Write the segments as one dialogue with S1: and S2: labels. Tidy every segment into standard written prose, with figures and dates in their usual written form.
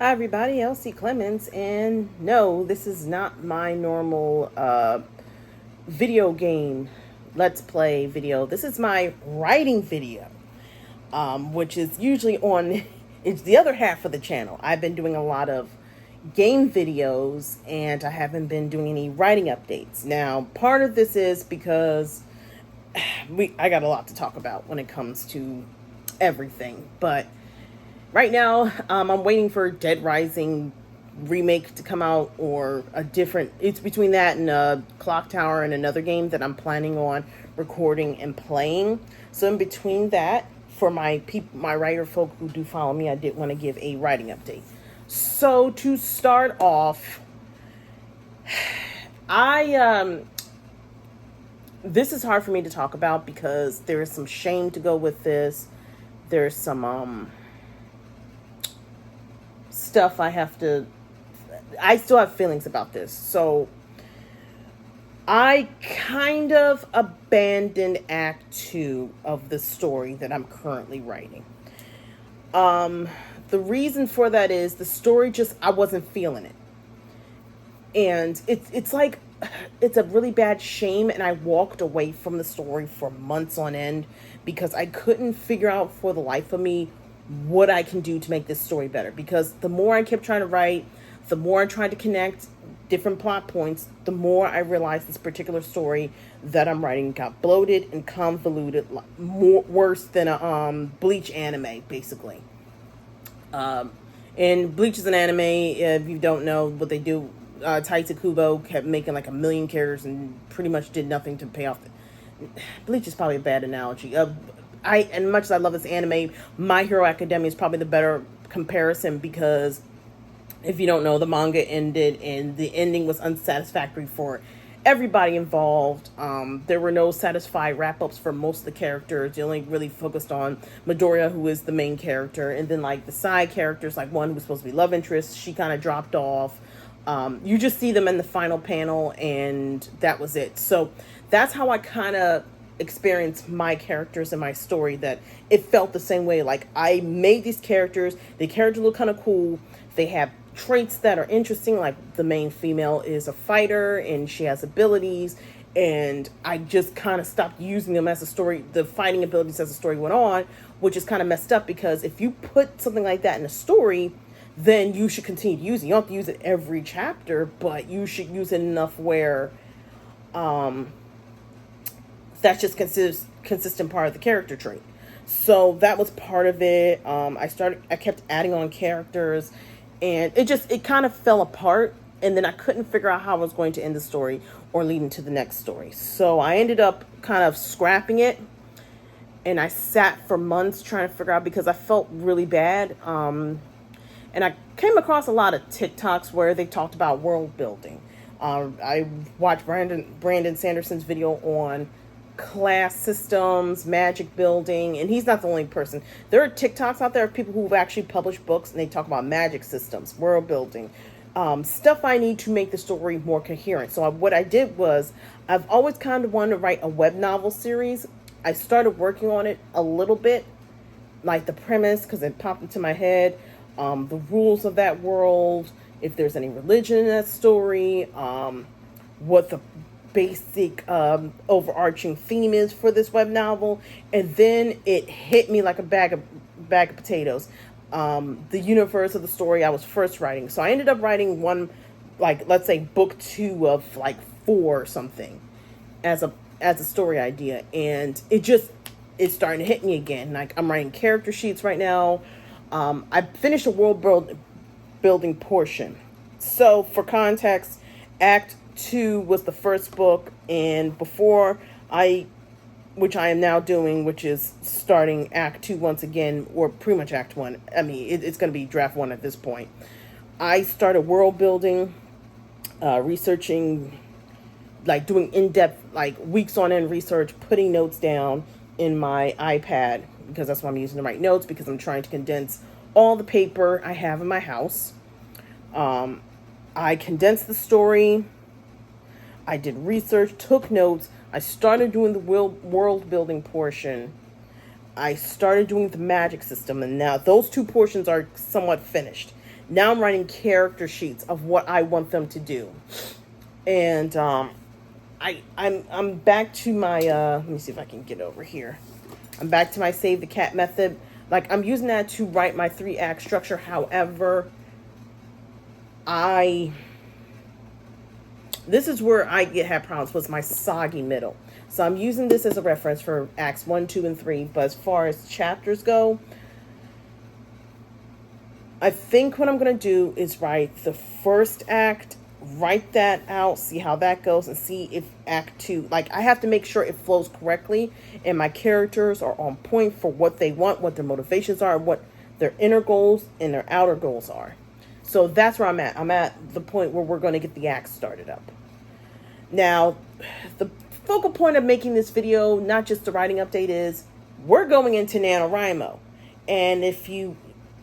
S1: Hi everybody, Elsie Clemens, and no, this is not my normal video game let's play video. This is my writing video, which is usually on it's the other half of the channel. I've been doing a lot of game videos and I haven't been doing any writing updates. Now, part of this is because I got a lot to talk about when it comes to everything, but right now, I'm waiting for Dead Rising remake to come out, or a different. It's between that and Clock Tower and another game that I'm planning on recording and playing. So in between that, for my writer folk who do follow me, I did want to give a writing update. So to start off, I this is hard for me to talk about because there is some shame to go with this. There's some stuff I still have feelings about this. So I kind of abandoned Act 2 of the story that I'm currently writing. The reason for that is the story just, I wasn't feeling it. And it's like, it's a really bad shame, and I walked away from the story for months on end because I couldn't figure out for the life of me what I can do to make this story better. Because the more I kept trying to write, the more I tried to connect different plot points, the more I realized this particular story that I'm writing got bloated and convoluted, worse than a Bleach anime, basically. And Bleach is an anime. If you don't know what they do, Tite Kubo kept making like a million characters and pretty much did nothing to pay off. Bleach is probably a bad analogy. And much as I love this anime, My Hero Academia is probably the better comparison because if you don't know, the manga ended and the ending was unsatisfactory for everybody involved. There were no satisfied wrap-ups for most of the characters. They only really focused on Midoriya, who is the main character, and then like the side characters, like one who was supposed to be love interest, she kind of dropped off. You just see them in the final panel and that was it. So that's how I kind of experienced my characters and my story, that it felt the same way. Like, I made these characters, the characters look kind of cool, they have traits that are interesting, like the main female is a fighter and she has abilities, and I just kind of stopped using them as a story, the fighting abilities, as the story went on, which is kind of messed up because if you put something like that in a story, then you should continue to use it. You don't have to use it every chapter, but you should use it enough where that's just consistent part of the character trait. So that was part of it. I kept adding on characters, and it kind of fell apart, and then I couldn't figure out how I was going to end the story or lead into the next story. So I ended up kind of scrapping it, and I sat for months trying to figure out because I felt really bad. And I came across a lot of TikToks where they talked about world building. I watched Brandon Sanderson's video on class systems, magic building, and he's not the only person. There are TikToks out there of people who've actually published books, and they talk about magic systems, world building, stuff I need to make the story more coherent. So what I did was, I've always kind of wanted to write a web novel series. I started working on it a little bit, like the premise, because it popped into my head, the rules of that world, if there's any religion in that story, what the basic overarching theme is for this web novel, and then it hit me like a bag of potatoes. The universe of the story I was first writing. So I ended up writing one, like, let's say book 2 of like 4 or something as a story idea, and it's starting to hit me again. Like, I'm writing character sheets right now. I finished a world building portion. So for context, Act 2 was the first book, and which I am now doing, which is starting Act 2 once again, or pretty much Act 1. I mean, it's going to be draft 1 at this point. I started world building, researching, like doing in-depth, like weeks on end research, putting notes down in my iPad, because that's what I'm using to write notes, because I'm trying to condense all the paper I have in my house. I condensed the story. I did research, took notes. I started doing the world building portion. I started doing the magic system, and now those 2 portions are somewhat finished. Now I'm writing character sheets of what I want them to do. And I'm back to my let me see if I can get over here. I'm back to my save the cat method. Like, I'm using that to write my 3-act structure. However, this is where I have problems with my soggy middle. So I'm using this as a reference for acts 1, 2, and 3. But as far as chapters go, I think what I'm going to do is write the first act, write that out, see how that goes, and see if act 2, like, I have to make sure it flows correctly and my characters are on point for what they want, what their motivations are, what their inner goals and their outer goals are. So that's where I'm at. I'm at the point where we're going to get the act started up. Now, the focal point of making this video, not just the writing update, is we're going into NaNoWriMo. And if you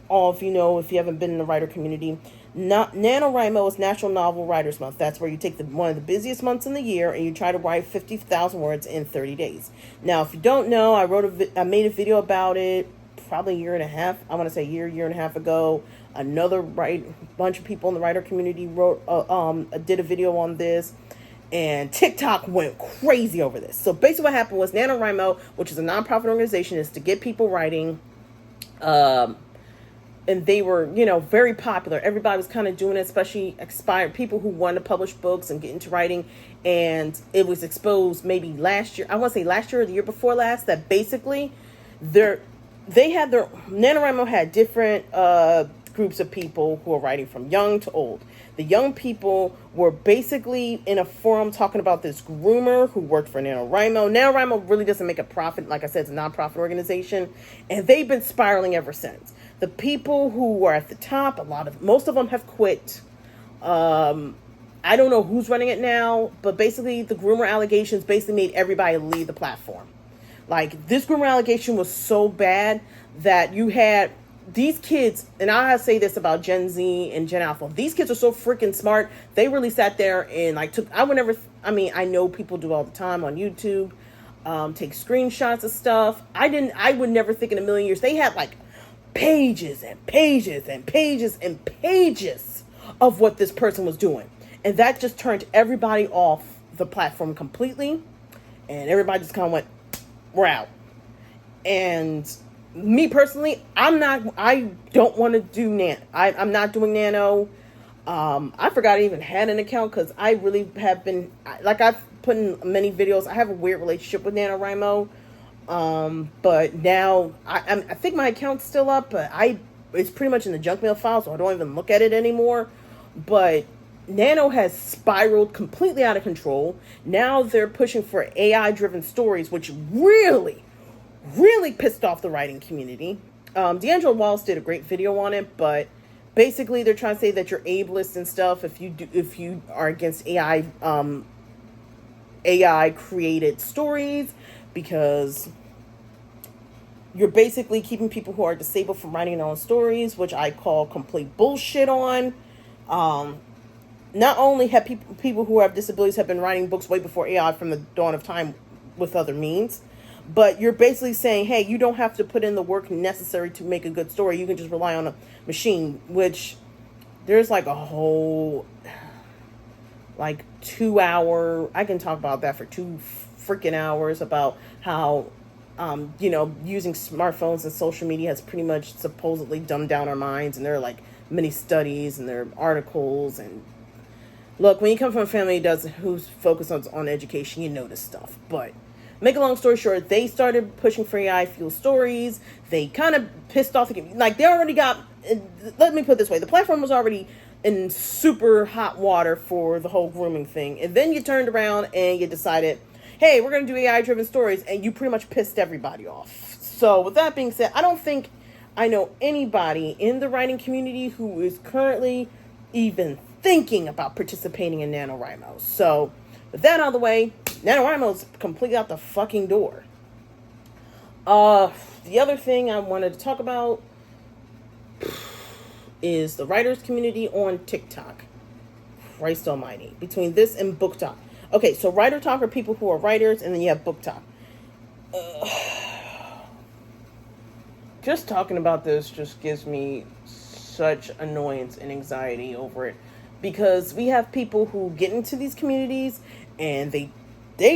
S1: know, if you haven't been in the writer community, NaNoWriMo is National Novel Writers Month. That's where you take one of the busiest months in the year and you try to write 50,000 words in 30 days. Now, if you don't know, I made a video about it probably a year and a half. I want to say year and a half ago. Another bunch of people in the writer community did a video on this. And TikTok went crazy over this. So basically what happened was NaNoWriMo, which is a nonprofit organization, is to get people writing. And they were, very popular. Everybody was kind of doing it, especially expired people who wanted to publish books and get into writing. And it was exposed maybe last year. I want to say last year or the year before last, that basically NaNoWriMo had different groups of people who are writing from young to old. The young people were basically in a forum talking about this groomer who worked for NaNoWriMo. NaNoWriMo really doesn't make a profit. Like I said, it's a nonprofit organization. And they've been spiraling ever since. The people who were at the top, most of them have quit. I don't know who's running it now, but basically the groomer allegations basically made everybody leave the platform. Like, this groomer allegation was so bad that you had these kids, and I say this about Gen Z and Gen Alpha, these kids are so freaking smart. They really sat there and I know people do all the time on YouTube, take screenshots of stuff. I would never think in a million years. They had like pages and pages and pages and pages of what this person was doing. And that just turned everybody off the platform completely. And everybody just kind of went, we're out. And me personally, I don't want to do Nano. I'm not doing Nano. I forgot I even had an account because I really have been, like I've put in many videos, I have a weird relationship with NaNoWriMo. But now I think my account's still up, but it's pretty much in the junk mail file, so I don't even look at it anymore. But Nano has spiraled completely out of control. Now they're pushing for AI-driven stories, which really pissed off the writing community. D'Angelo Wallace did a great video on it, but basically they're trying to say that you're ableist and stuff if you are against AI created stories, because you're basically keeping people who are disabled from writing their own stories, which I call complete bullshit on. Not only have people who have disabilities have been writing books way before AI from the dawn of time with other means, but you're basically saying, hey, you don't have to put in the work necessary to make a good story. You can just rely on a machine, which there's like a whole 2 hour, I can talk about that for 2 freaking hours about how, using smartphones and social media has pretty much supposedly dumbed down our minds. And there are like many studies and there are articles. And look, when you come from a family who's focused on education, you know this stuff. But make a long story short, they started pushing for AI fuel stories. They kind of pissed off they already got, let me put it this way, the platform was already in super hot water for the whole grooming thing. And then you turned around and you decided, hey, we're going to do AI-driven stories, and you pretty much pissed everybody off. So with that being said, I don't think I know anybody in the writing community who is currently even thinking about participating in NaNoWriMo. So with that out of the way, NaNoWriMo is completely out the fucking door. The other thing I wanted to talk about is the writers community on TikTok. Christ almighty. Between this and Book Talk. Okay, so Writer Talk are people who are writers, and then you have Book Talk. Just talking about this just gives me such annoyance and anxiety over it, because we have people who get into these communities and they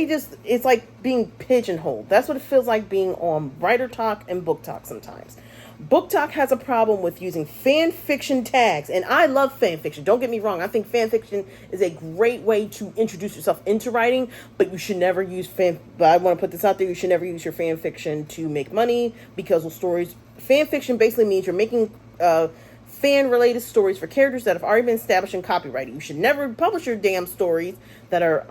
S1: just, it's like being pigeonholed. That's what it feels like being on Writer Talk and Book Talk sometimes. Book Talk has a problem with using fan fiction tags, and I love fan fiction. Don't get me wrong. I think fan fiction is a great way to introduce yourself into writing, but you should never use but I want to put this out there, you should never use your fan fiction to make money, because of stories. Fan fiction basically means you're making fan-related stories for characters that have already been established in copyright. You should never publish your damn stories that are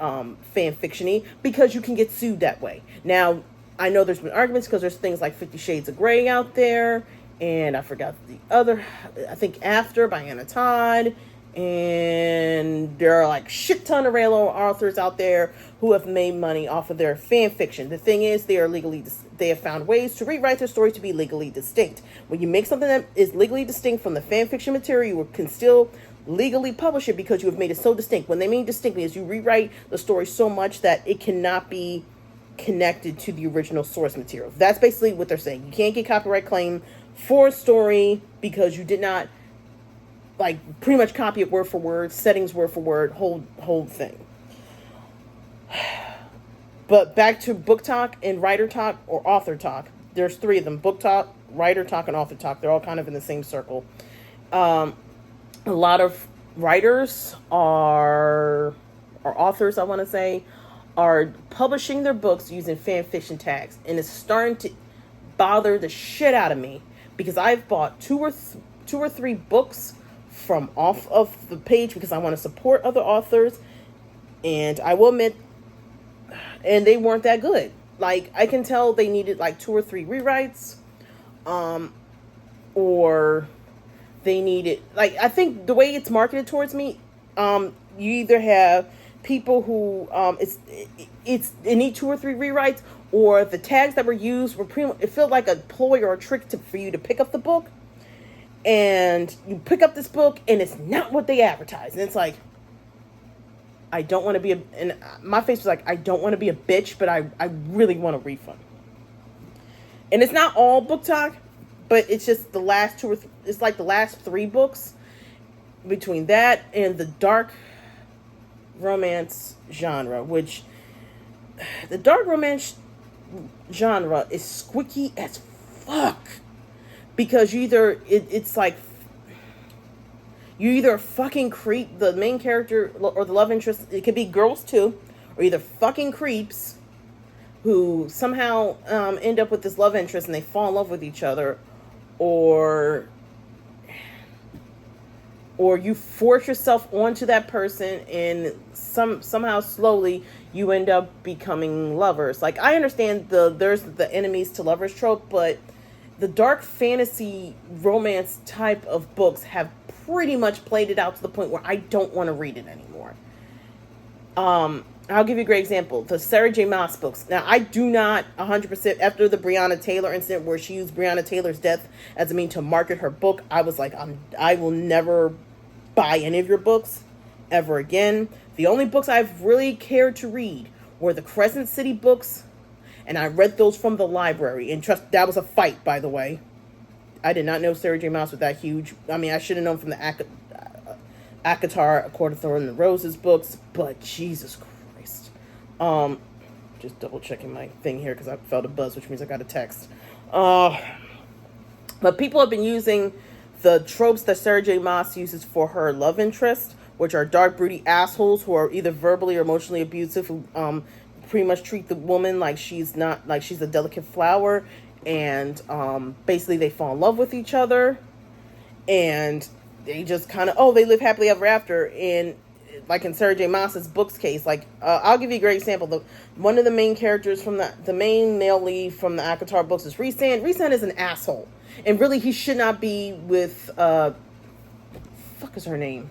S1: fan fiction-y, because you can get sued that way. Now, I know there's been arguments because there's things like 50 Shades of Grey out there, and I forgot the other, I think After by Anna Todd, and there are like shit ton of railroad authors out there who have made money off of their fan fiction. The thing is, they have found ways to rewrite their story to be legally distinct. When you make something that is legally distinct from the fan fiction material, you can still legally publish it because you have made it so distinct. When they mean distinct is you rewrite the story so much that it cannot be connected to the original source material. That's basically what they're saying. You can't get copyright claim for a story because you did not like pretty much copy it word for word, settings word for word, whole thing. But back to Book Talk and Writer Talk or Author Talk. There's three of them: Book Talk, Writer Talk, and Author Talk. They're all kind of in the same circle. A lot of writers or authors, I want to say, are publishing their books using fan fiction tags, and it's starting to bother the shit out of me, because I've bought two or three books from off of the page because I want to support other authors, and I will admit, and they weren't that good. Like, I can tell they needed like 2 or 3 rewrites, or they needed, like, I think the way it's marketed towards me, you either have people who they need 2 or 3 rewrites, or the tags that were used were it felt like a ploy or a trick for you to pick up the book, and you pick up this book and it's not what they advertise, and it's like, I don't want to be and my face was like, I don't want to be a bitch, but I really want a refund. And it's not all Book Talk, but it's just the last it's like the last 3 books, between that and the dark romance genre, which the dark romance genre is squeaky as fuck, because you it's like you either fucking creep the main character or the love interest. It could be girls too, or either fucking creeps who somehow end up with this love interest and they fall in love with each other, or you force yourself onto that person and somehow slowly you end up becoming lovers. Like, I understand there's the enemies to lovers trope, but the dark fantasy romance type of books have pretty much played it out to the point where I don't want to read it anymore. I'll give you a great example. The Sarah J. Maas books. Now, I do not 100%, after the Breonna Taylor incident where she used Breonna Taylor's death as a mean to market her book, I was like, I will never buy any of your books ever again. The only books I've really cared to read were the Crescent City books, and I read those from the library. And trust, that was a fight, by the way. I did not know Sarah J. Maas was that huge. I mean, I should have known from the ACOTAR, A Court of Thorns and Roses books, but Jesus Christ. Just double checking my thing here because I felt a buzz, which means I got a text. But people have been using the tropes that Sarah J. Maas uses for her love interest, which are dark, broody assholes who are either verbally or emotionally abusive, who pretty much treat the woman like she's a delicate flower, and basically they fall in love with each other, and they just kind of, they live happily ever after. And like in Sarah J. Maas's book's case, like I'll give you a great example. One of the main characters from the main male lead from the ACOTAR books is Rhysand. Rhysand is an asshole, and really he should not be with fuck is her name?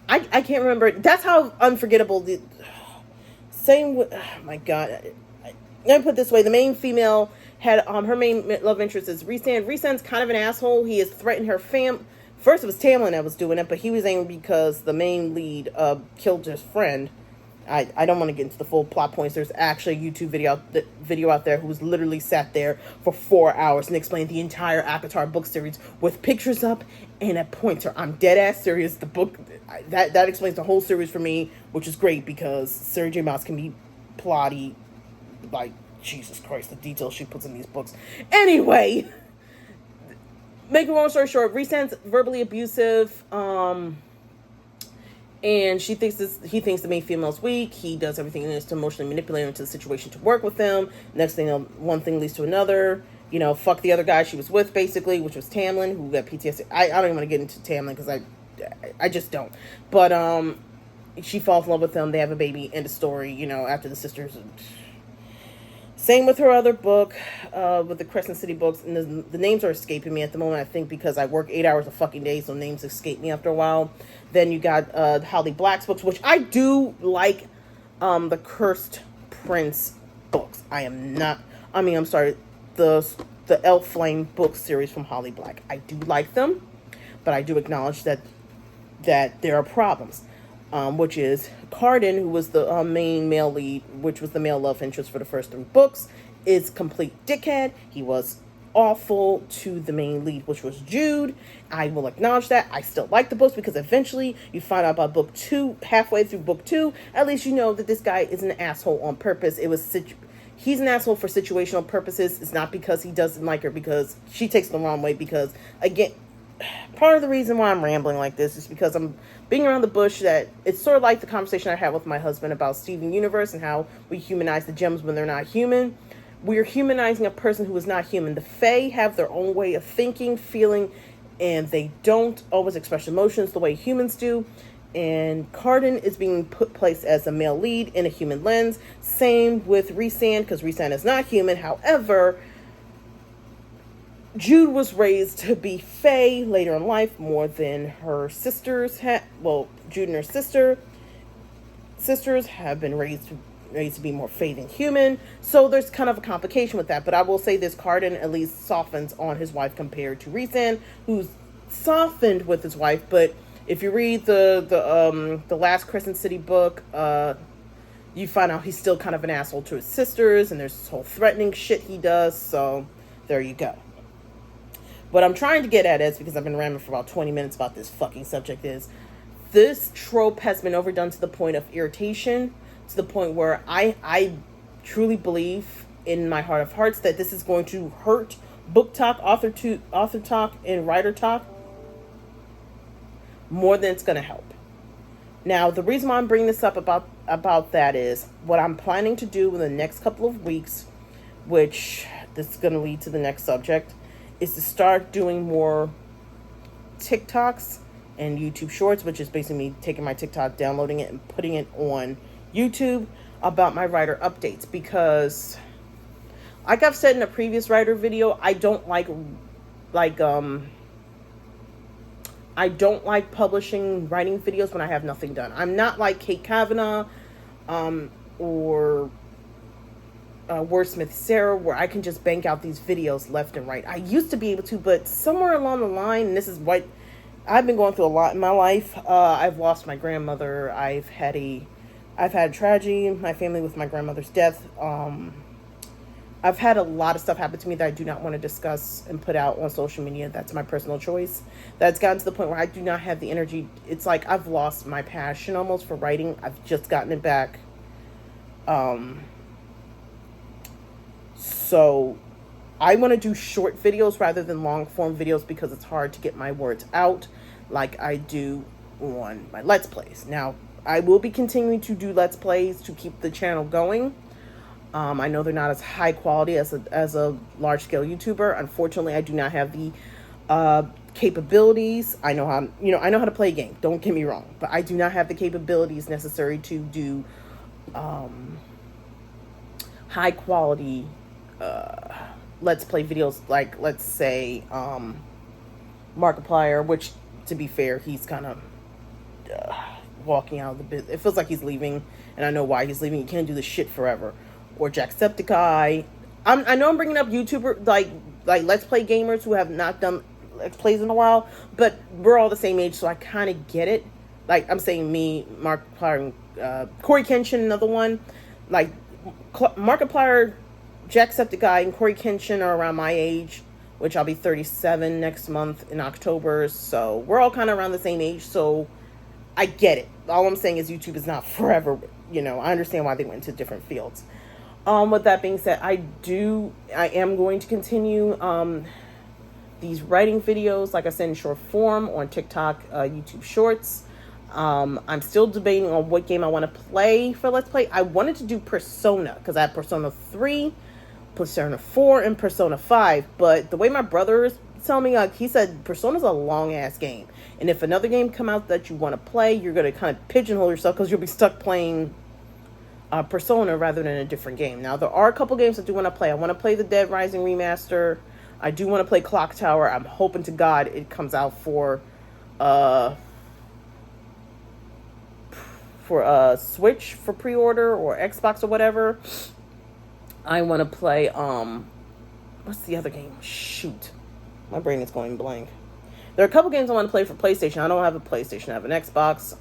S1: I can't remember. That's how unforgettable the same with, oh my god. Let me put it this way: the main female had her main love interest is Rhysand. Rhysand's kind of an asshole. He has threatened her First, it was Tamlin that was doing it, but he was angry because the main lead killed his friend. I don't want to get into the full plot points. There's actually a YouTube video out there who's literally sat there for 4 hours and explained the entire ACOTAR book series with pictures up and a pointer. I'm dead ass serious. The book that explains the whole series for me, which is great because Sarah J. Maas can be plotty, like Jesus Christ, the details she puts in these books. Anyway, make a long story short, Rhysand's verbally abusive. And he thinks the main female's weak. He does everything in his to emotionally manipulate her into the situation to work with them. Next thing, one thing leads to another. Fuck the other guy she was with, basically, which was Tamlin, who got PTSD. I don't even want to get into Tamlin because I just don't. But she falls in love with him. They have a baby. End of story. After the sisters. Same with her other book, with the Crescent City books. And the names are escaping me at the moment, I think, because I work 8 hours a fucking day, so names escape me after a while. Then you got Holly Black's books, which I do like, the Cursed Prince books. I'm sorry, the Elf Flame book series from Holly Black. I do like them, but I do acknowledge that there are problems. Which is Cardan, who was the main male lead, which was the male love interest for the first 3 books, is complete dickhead. He was awful to the main lead, which was Jude. I will acknowledge that. I still like the books because eventually you find out about book 2, halfway through book 2, at least you know that this guy is an asshole on purpose. He's an asshole for situational purposes. It's not because he doesn't like her, because she takes it the wrong way, because, again, part of the reason why I'm rambling like this is because I'm being around the bush. That it's sort of like the conversation I had with my husband about Steven Universe and how we humanize the gems when they're not human. We're humanizing a person who is not human. The Fae have their own way of thinking, feeling, and they don't always express emotions the way humans do. And Cardan is being placed as a male lead in a human lens. Same with Rhysand, because Rhysand is not human. However, Jude was raised to be Fae later in life more than her sisters had. Well, Jude and her sisters have been raised to be more Fae than human. So there's kind of a complication with that. But I will say this, Cardan at least softens on his wife compared to Rhysand, who's softened with his wife. But if you read the last Crescent City book, you find out he's still kind of an asshole to his sisters, and there's this whole threatening shit he does. So there you go. What I'm trying to get at is, because I've been rambling for about 20 minutes about this fucking subject, is this trope has been overdone to the point of irritation, to the point where I truly believe in my heart of hearts that this is going to hurt book talk, author talk, and writer talk more than it's going to help. Now, the reason why I'm bringing this up about that is what I'm planning to do in the next couple of weeks, which this is going to lead to the next subject, is to start doing more TikToks and YouTube Shorts, which is basically me taking my TikTok, downloading it, and putting it on YouTube about my writer updates. Because, like I've said in a previous writer video, I don't like publishing writing videos when I have nothing done. I'm not like Kate Kavanaugh or Wordsmith Sarah, where I can just bank out these videos left and right. I used to be able to, but somewhere along the line, and this is what I've been going through a lot in my life. I've lost my grandmother. I've had a tragedy in my family with my grandmother's death. I've had a lot of stuff happen to me that I do not want to discuss and put out on social media. That's my personal choice. That's gotten to the point where I do not have the energy. It's like I've lost my passion almost for writing. I've just gotten it back. So I want to do short videos rather than long form videos because it's hard to get my words out like I do on my Let's Plays. Now, I will be continuing to do Let's Plays to keep the channel going. I know they're not as high quality as a large scale YouTuber. Unfortunately, I do not have the capabilities. I know how to play a game. Don't get me wrong, but I do not have the capabilities necessary to do high quality Let's Play videos, like, let's say, Markiplier, which, to be fair, he's kind of walking out of the business. It feels like he's leaving, and I know why he's leaving. He can't do this shit forever. Or Jacksepticeye. I know I'm bringing up YouTuber, like Let's Play gamers who have not done Let's Plays in a while, but we're all the same age, so I kind of get it. like I'm saying me, Markiplier, Corey Kenshin, another one. Like Markiplier, Jacksepticeye, and Corey Kenshin are around my age, which I'll be 37 next month in October. So we're all kind of around the same age. So I get it. All I'm saying is YouTube is not forever. You know, I understand why they went into different fields. With that being said, I am going to continue these writing videos, like I said, in short form on TikTok, YouTube Shorts. I'm still debating on what game I want to play for Let's Play. I wanted to do Persona, because I have Persona 3, Persona 4, and Persona 5. But the way my brother is telling me, he said Persona's a long-ass game. And if another game come out that you want to play, you're going to kind of pigeonhole yourself, because you'll be stuck playing Persona rather than a different game. Now, there are a couple games I do want to play. I want to play the Dead Rising remaster. I do want to play Clock Tower. I'm hoping to God it comes out for Switch for pre-order, or Xbox or whatever. I want to play what's the other game? Shoot, my brain is going blank. There are a couple games I want to play for PlayStation. I don't have a PlayStation. I have an Xbox.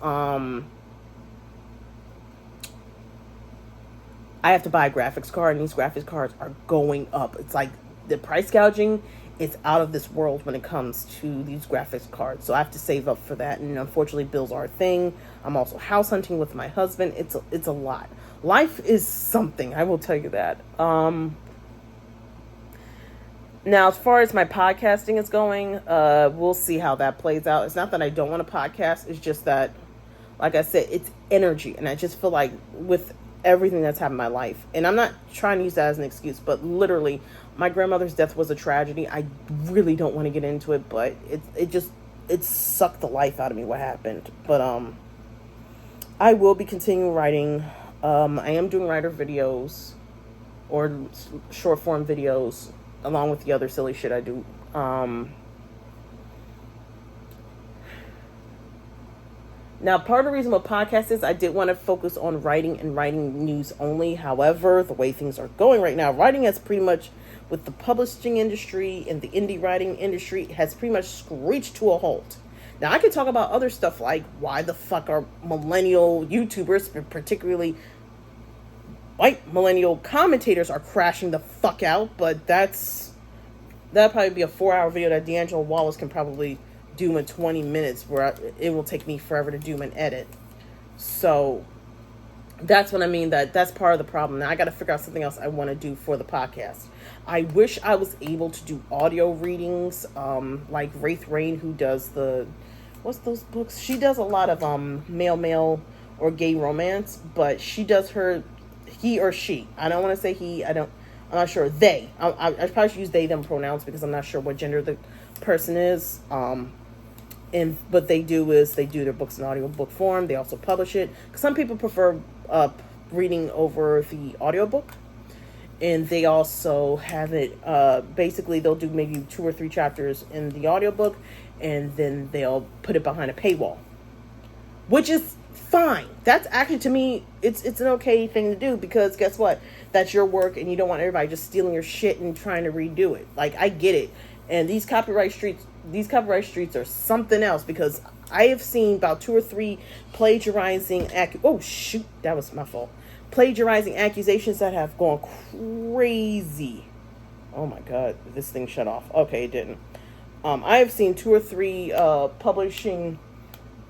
S1: I have to buy a graphics card, and these graphics cards are going up. It's like the price gouging is out of this world when it comes to these graphics cards. So I have to save up for that. And unfortunately, bills are a thing. I'm also house hunting with my husband. It's a lot. Life is something, I will tell you that. Now, as far as my podcasting is going, we'll see how that plays out. It's not that I don't want to podcast. It's just that, like I said, it's energy. And I just feel like with everything that's happened in my life, and I'm not trying to use that as an excuse, but literally, my grandmother's death was a tragedy. I really don't want to get into it, but it sucked the life out of me what happened. But I will be continuing writing. I am doing writer videos or short form videos along with the other silly shit I do. Now, part of the reason what podcast is, I did want to focus on writing and writing news only. However, the way things are going right now, writing has pretty much, with the publishing industry and the indie writing industry, has pretty much screeched to a halt. Now, I could talk about other stuff like why the fuck are millennial YouTubers, particularly white millennial commentators, are crashing the fuck out, but that'll probably be a 4-hour video that D'Angelo Wallace can probably do in 20 minutes, where it will take me forever to do and edit. So that's what I mean, that's part of the problem. Now I got to figure out something else I want to do for the podcast. I wish I was able to do audio readings, like Wraith Rain, who does what's those books? She does a lot of male or gay romance, but she does he or she. I don't want to say he. I'm not sure. They. I probably should use they them pronouns because I'm not sure what gender the person is. And what they do is they do their books in audiobook form. They also publish it. Some people prefer reading over the audiobook. And they also have it, basically they'll do maybe 2 or 3 chapters in the audiobook, and then they'll put it behind a paywall, which is fine. That's actually, to me, it's an okay thing to do, because guess what? That's your work, and you don't want everybody just stealing your shit and trying to redo it. Like, I get it. And these copyright streets are something else, because I have seen about 2 or 3 plagiarizing oh shoot, that was my fault. Plagiarizing accusations that have gone crazy. Oh my god, this thing shut off. Okay, it didn't. I have seen 2 or 3 publishing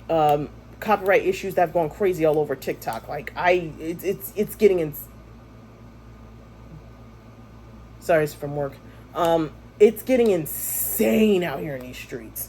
S1: copyright issues that have gone crazy all over TikTok. Like it's getting in. Sorry, it's from work. It's getting insane out here in these streets.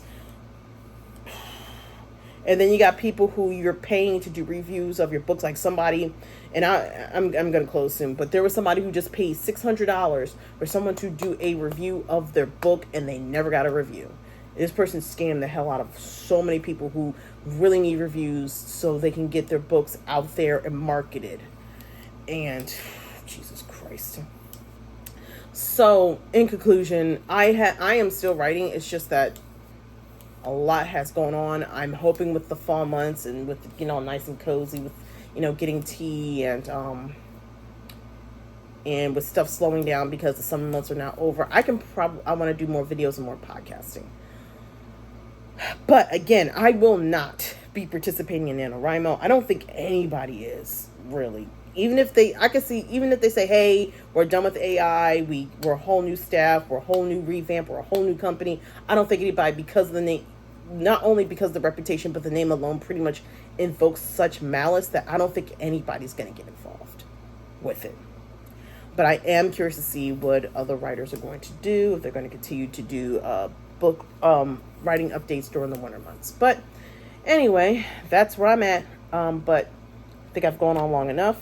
S1: And then you got people who you're paying to do reviews of your books, like somebody, and I'm going to close soon, but there was somebody who just paid $600 for someone to do a review of their book, and they never got a review. This person scammed the hell out of so many people who really need reviews so they can get their books out there and marketed. And Jesus Christ. So, in conclusion, I am still writing. It's just that a lot has gone on. I'm hoping with the fall months and with, nice and cozy with, getting tea and with stuff slowing down because the summer months are now over, I want to do more videos and more podcasting. But again, I will not be participating in NaNoWriMo. I don't think anybody is, really. Even if they, I could see, even if they say, hey, we're done with AI, we're a whole new staff, we're a whole new revamp, we're a whole new company. I don't think anybody, because of the name, not only because of the reputation, but the name alone pretty much invokes such malice that I don't think anybody's going to get involved with it. But I am curious to see what other writers are going to do, if they're going to continue to do book writing updates during the winter months. But anyway, that's where I'm at. But I think I've gone on long enough.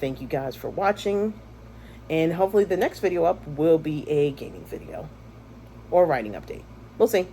S1: Thank you guys for watching. And hopefully the next video up will be a gaming video or writing update. We'll see.